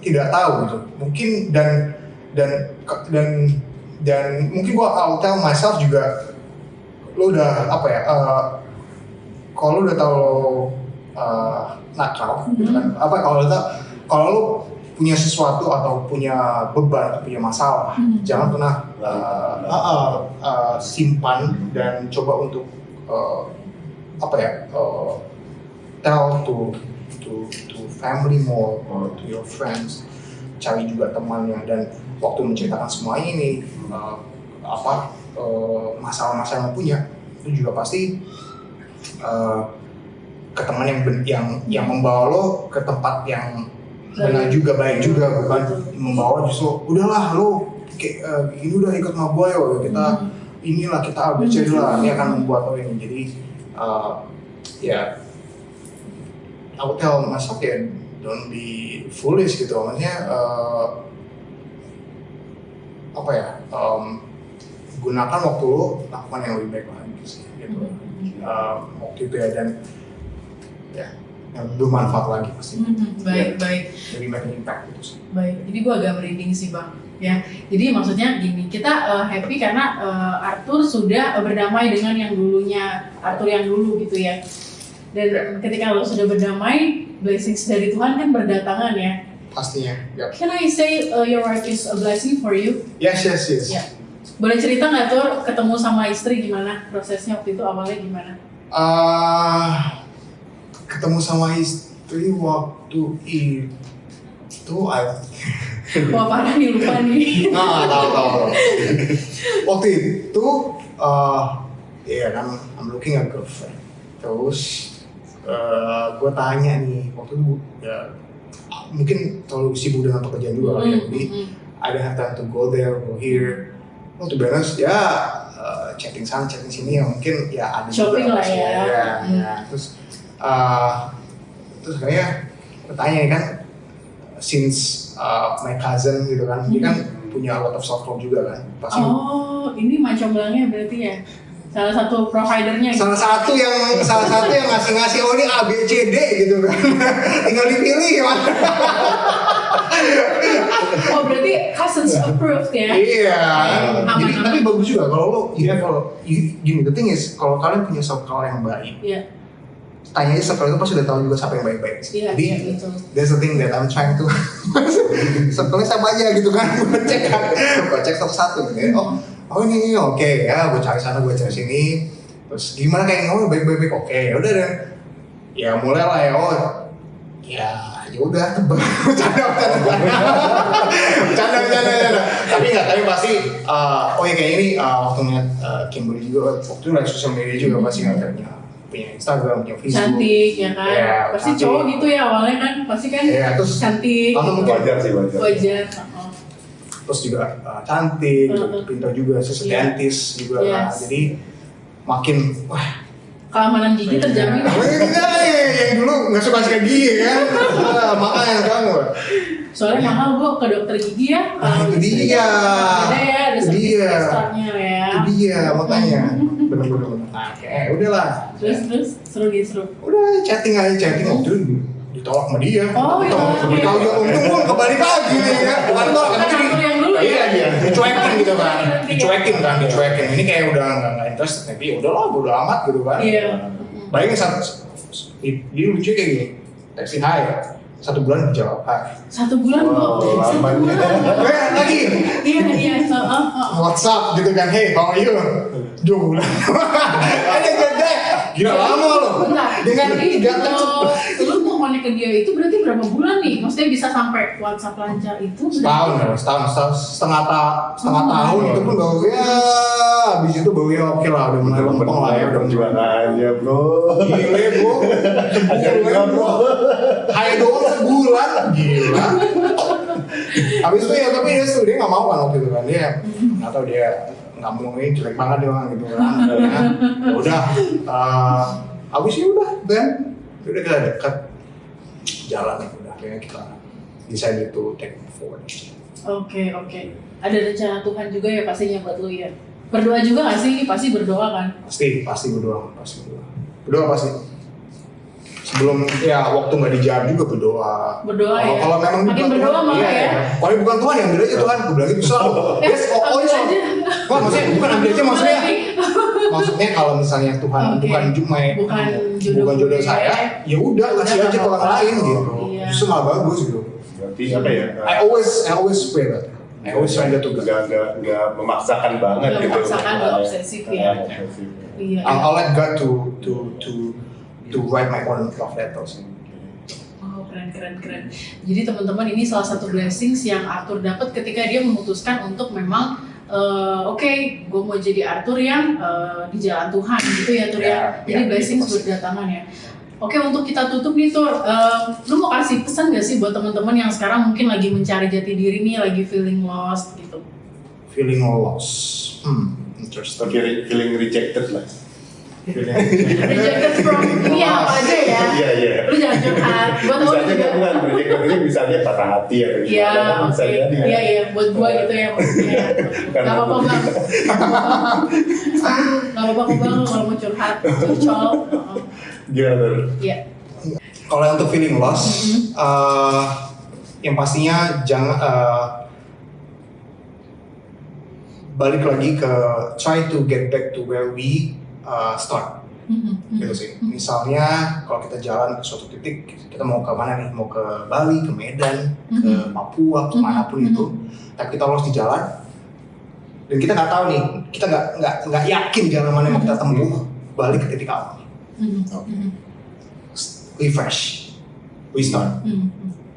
tidak tahu gitu, mungkin dan mungkin gue I'll tell myself juga, lo udah kalau lo udah tahu nakal gitu kan, kalau lo punya sesuatu atau punya beban, punya masalah, jangan pernah simpan dan coba untuk tell to family more or to your friends. Cari juga temannya dan waktu menceritakan semuanya ini masalah-masalah yang punya itu juga pasti ke teman yang membawa lo ke tempat yang benar juga, baik juga, bukan membawa justru udahlah lo kayak ini udah ikut sama gue yo, kita inilah kita ABC lah, ini akan membuat lo ini. Jadi I would tell myself don't be foolish gitu, maksudnya gunakan waktu lo lakukan yang lebih baik lagi sih gitu. Waktu itu ya, dan yang bermanfaat lagi pasti. Baik. Jadi make impact gitu sih. Baik, jadi gue agak merinding sih bang. Ya, jadi maksudnya gini, kita happy karena Arthur sudah berdamai dengan yang dulunya, Arthur yang dulu gitu ya. Dan ketika lo sudah berdamai, blessings dari Tuhan kan berdatangan ya. Pastinya. Yep. Can I say your wife is a blessing for you? Yes. Ya. Boleh cerita nggak Tur, ketemu sama istri gimana? Prosesnya waktu itu awalnya gimana? Ketemu sama istri waktu itu Wah parah nih, lupa nih. tahu. Waktu itu kan I'm looking at girlfriend. Terus gue tanya nih waktu itu mungkin terlalu sibuk dengan pekerjaan juga kali ya, jadi I don't have time to go there, go here. To be honest ya chatting sana, chatting sini ya mungkin ya ada shopping juga lah ya. Terus kayaknya bertanya kan, since my cousin gitu kan, dia kan punya a lot of self talk juga kan. Pasti ini macam belangnya berarti ya? Salah satu providernya gitu. Salah satu yang ngasih ini A, B, C, D gitu kan. Tinggal dipilih gimana. Oh berarti cousins approved ya? Iya. Jadi tapi bagus juga kalau lo gini, the thing is kalau kalian punya circle yang baik, tanya aja circle itu pasti udah tahu juga siapa yang baik-baik. Jadi that's the thing that I'm trying to circle-nya sama aja gitu kan. Gue cek satu-satu gitu ya. oh ini oke ya, gue cari sana gue cari sini, terus gimana kayak ngomong baik-baik oke, ya udah deh, ya mulai lah ya, oh ya udah bercanda, tapi pasti oh ya kayak ini waktu ngeliat Kimberly juga waktu itu liat sosial media juga pasti ngeliatnya punya Instagram, punya Facebook, cantik ya kan, pasti cantik. cowok gitu ya awalnya kan, pasti kan terus cantik, Wajar sih, wajar. Terus juga cantik, pintar juga, sesudentis juga kan, jadi makin wah keamanan gigi terjamin. Yang dulu nggak suka sikat gigi kan, makanya kamu. Soalnya mahal bu ke dokter gigi ya. Itu dia. Ada ya, ada service extra-nya ya. Itu dia makanya. Bener-bener. Udahlah. Terus seru. Udah chatting waktu itu ditolak sama dia. Oh iya. Tahu dia untung pun kembali lagi nih ya. Bukan tolak kan yang dulu ya. Iya. Dicuekin gitu kan. Dicuekin. Ini kayak udah nggak interest, tapi udahlah bodo amat gitu kan. Iya. Bayangin dia lucu kayak gini. Texting hai. 1 bulan dijawab hai. 1 bulan bu. 1 bulan. Lagi. Iya. WhatsApp gitu kan, hey how are you? 2 bulan. Ada gede. Gila lama loh. Dengan lu mau connect ke dia itu berarti berapa bulan nih? Maksudnya bisa sampai WhatsApp lancar itu? setengah tahun itu pun baru ya, habis itu baru ya oke lah, udah mulai lempeng lah ya, udah perjuangannya bro. Gile bro, sebulan bro, hanya doang sebulan, gila. Habis itu ya, tapi dia nggak mau kan waktu itu kan, dia nggak tahu dia nggak mau ini jelek banget dia orang gitu kan, ya udah, habis itu udah kita dekat jalan ya, udah akhirnya kita decided to take forward. Oke. Ada rencana Tuhan juga ya pastinya buat lu ya. Berdoa juga nggak sih? Pasti berdoa kan? Pasti berdoa pasti. Sebelum ya waktu nggak dijawab juga berdoa. Ya. Kalau memang makin berdoa malah ya. Kalau bukan Tuhan yang ambil aja Tuhan, gue bilang gitu selalu. Ambil aja. Wah, maksudnya bukan ambil aja maksudnya kalau misalnya Tuhan bukan jodoh saya, ya udah kasih aja ke orang lain gitu. Justru malah bagus gitu. Berarti apa ya? I always pray that. I always try to nggak memaksakan banget gitu. Memaksakan, nggak obsesif ya. Iya. I'll let God to write my own love letters. Oh, keren. Jadi teman-teman, ini salah satu blessings yang Arthur dapat ketika dia memutuskan untuk memang oke, gue mau jadi Arthur yang di jalan Tuhan gitu ya Tur ya. Jadi blessings berdatangan ya. Oke, untuk kita tutup nih Tur, lu mau kasih pesan gak sih buat teman-teman yang sekarang mungkin lagi mencari jati diri nih, lagi feeling lost gitu? Feeling lost, interesting. Feeling rejected lah. Rejected from ini apa aja ya? Iya. Lu jangan curhat. Gua tahu Misalnya juga. bukan rejected ini misalnya patah hati ya. Iya, oke. Iya, buat gua gitu ya maksudnya. Gak apa-apa bang. Gak apa-apa bang kalau mau curhat, curcol. Gimana? Iya. Kalau untuk feeling lost, yang pastinya jangan balik lagi ke try to get back to where we start. Gitu sih. Misalnya kalau kita jalan ke suatu titik, kita mau ke mana nih? Mau ke Bali, ke Medan, ke Papua, ke manapun itu. Tapi kita lost di jalan, dan kita nggak tahu nih, kita nggak yakin jalan mana yang mau kita tempuh. Balik ke titik awal. Refresh, restart.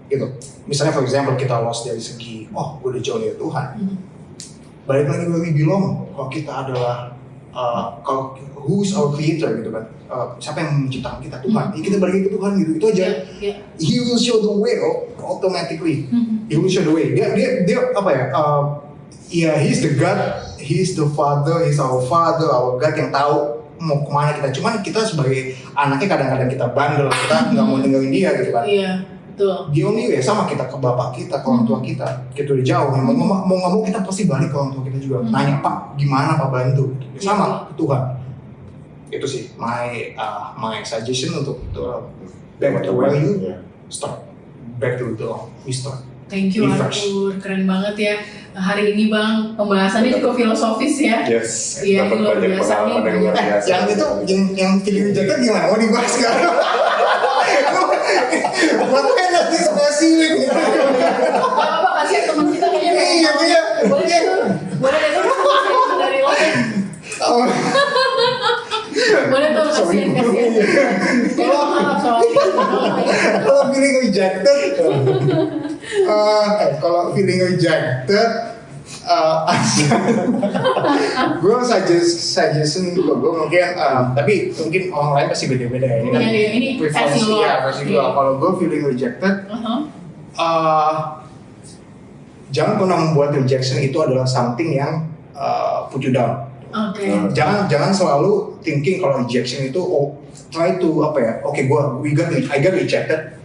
Gitu. Misalnya for example kita lost dari segi, gue udah jauh dari Tuhan. Balik lagi where we belong. Kalau kita adalah kalau who's our creator gitu kan, siapa yang menciptakan kita? Tuhan. Kita balik ke Tuhan gitu, itu aja. He will show the way automatically. He will show the way. Dia apa ya? He's the God, he's the Father, he's our Father, our God yang tahu mau kemana kita. Cuman kita sebagai anaknya kadang-kadang kita bandel, kita nggak mau dengerin dia gitu kan. Iya. Betul. Di only way sama kita ke bapak kita, ke orang tua kita udah jauh. Mau nggak mau kita pasti balik ke orang tua kita juga. Nanya Pak, gimana Pak bantu? Sama ke Tuhan. Itu sih my suggestion untuk back to where you start, back to the start. Thank you Arthur, keren banget ya hari ini bang. Pembahasannya juga filosofis ya. Yes. Iya, luar biasa nih. Yang itu yang feeling jaket gimana? Mau dibahas sekarang? Buat kan nanti spesifik nih. Apa kasih teman kita kayaknya. Iya. Boleh deh dari feeling rejected, gue suggestion gue mungkin, tapi mungkin orang lain pasti beda-beda ya. Ini kan ini preferensi ya, versi gue. Kalau gue feeling rejected, jangan pernah membuat rejection itu adalah something yang put you down. Jangan selalu thinking kalau rejection itu try to I got rejected.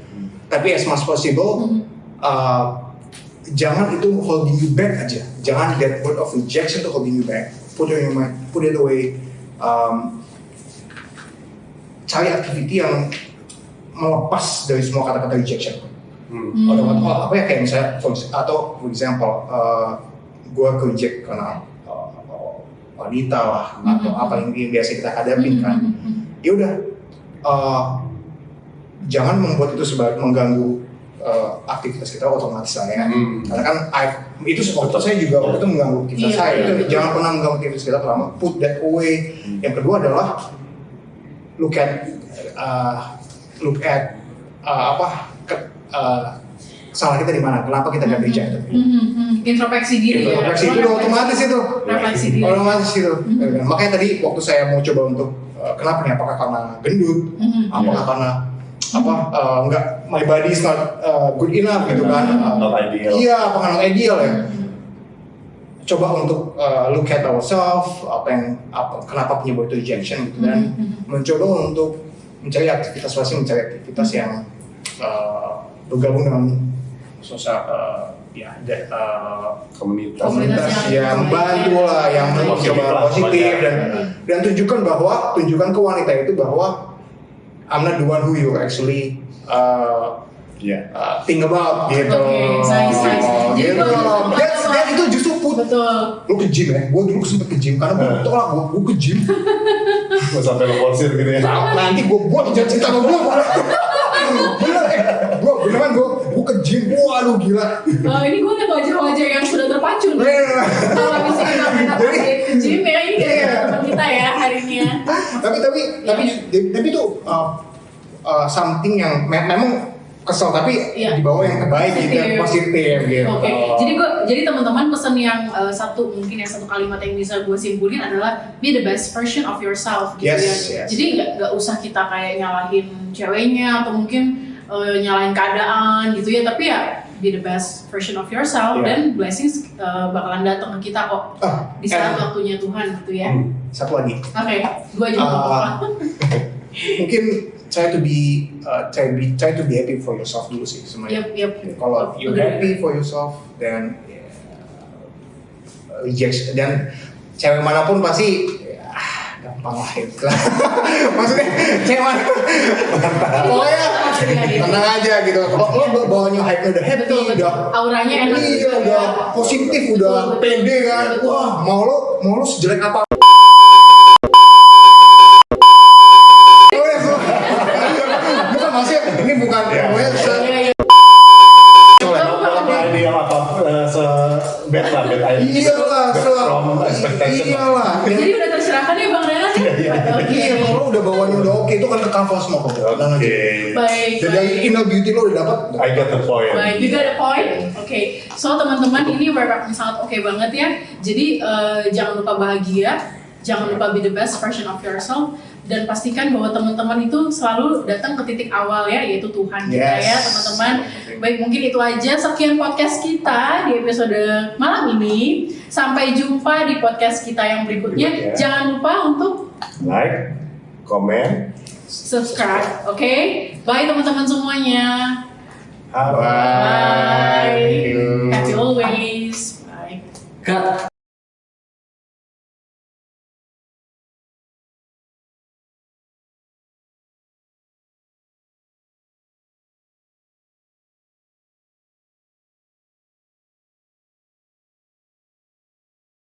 Tapi as much possible jangan itu holding you back aja. Jangan that word of rejection to holding you back. Put it in your mind, put it away. Cari activity yang melepas dari semua kata-kata rejection. Kayak misalnya atau for example gue reject karena wanita lah atau apa yang biasa kita hadapin kan. Ya udah, jangan membuat itu sebagai mengganggu aktivitas kita otomatis lah ya. Karena kan itu waktu saya juga waktu itu mengganggu aktivitas saya. Itu jangan pernah mengganggu aktivitas kita pertama. Put that away. Yang kedua adalah look at kesalahan kita di mana? Kenapa kita nggak rejected? Introspeksi diri. Introspeksi itu otomatis itu. Refleksi diri. Otomatis itu. Makanya tadi waktu saya mau coba untuk kenapa nih? Apakah karena gendut? Apakah karena nggak my body is not good enough gitu kan? Not ideal. Iya, apakah not ideal ya? Coba untuk look at ourselves, kenapa penyebab rejection gitu dan mencoba untuk mencari aktivitas yang bergabung dengan komunitas yang membantu lah, yang mencoba positif dan tunjukkan ke wanita itu bahwa I'm not the one who you actually think about gitu. Gitu. Dan itu justru lu ke gym ya, gue dulu sempet ke gym karena gue tolak gue ke gym. Gue sampai lo porsir gitu ya. Nanti gue buat cerita sama gue. Beneran gue ke gym, waduh gila. Ini gue liat wajah-wajah yang sudah terpacu nih. Kalau misalnya kita pernah ke gym ya, ini teman kita ya hari ini ya. Tapi itu something yang memang kesel tapi di bawah yang terbaik gitu, positif gitu. Oke. Jadi teman-teman pesan yang satu kalimat yang bisa gue simpulin adalah be the best version of yourself gitu ya. Jadi nggak usah kita kayak nyalahin ceweknya atau mungkin nyalahin keadaan gitu ya, tapi ya be the best version of yourself dan blessings bakalan datang ke kita kok di saat waktunya Tuhan gitu ya. Satu lagi. Oke, gue aja mungkin try to be happy for yourself dulu sih semuanya. Kalau you happy for yourself then rejection dan cewek manapun pasti gampang lah itu. Maksudnya cewek mana? Pokoknya tenang aja gitu. Kalau lo bawanya hype udah happy, udah auranya enak, udah positif, udah pede kan. Wah, mau lo sejelek apa? Ini bukan bad idea from expectation. Jadi udah terserahkan ya Bang Renat ya? Iya, kalau udah bawaannya udah oke itu kan ke cover semua kok. Baik. Dan dari inner beauty lo udah dapat. I got the point. Baik, you got the point. Oke. So teman-teman ini wrap up sangat oke banget ya. Jadi jangan lupa bahagia, jangan lupa be the best version of yourself. Dan pastikan bahwa teman-teman itu selalu datang ke titik awal ya, yaitu Tuhan kita ya teman-teman. Baik, mungkin itu aja sekian podcast kita di episode malam ini. Sampai jumpa di podcast kita yang berikutnya. Jangan lupa untuk like, comment, subscribe, oke? Bye teman-teman semuanya. Bye. Happy always. Bye. Cut.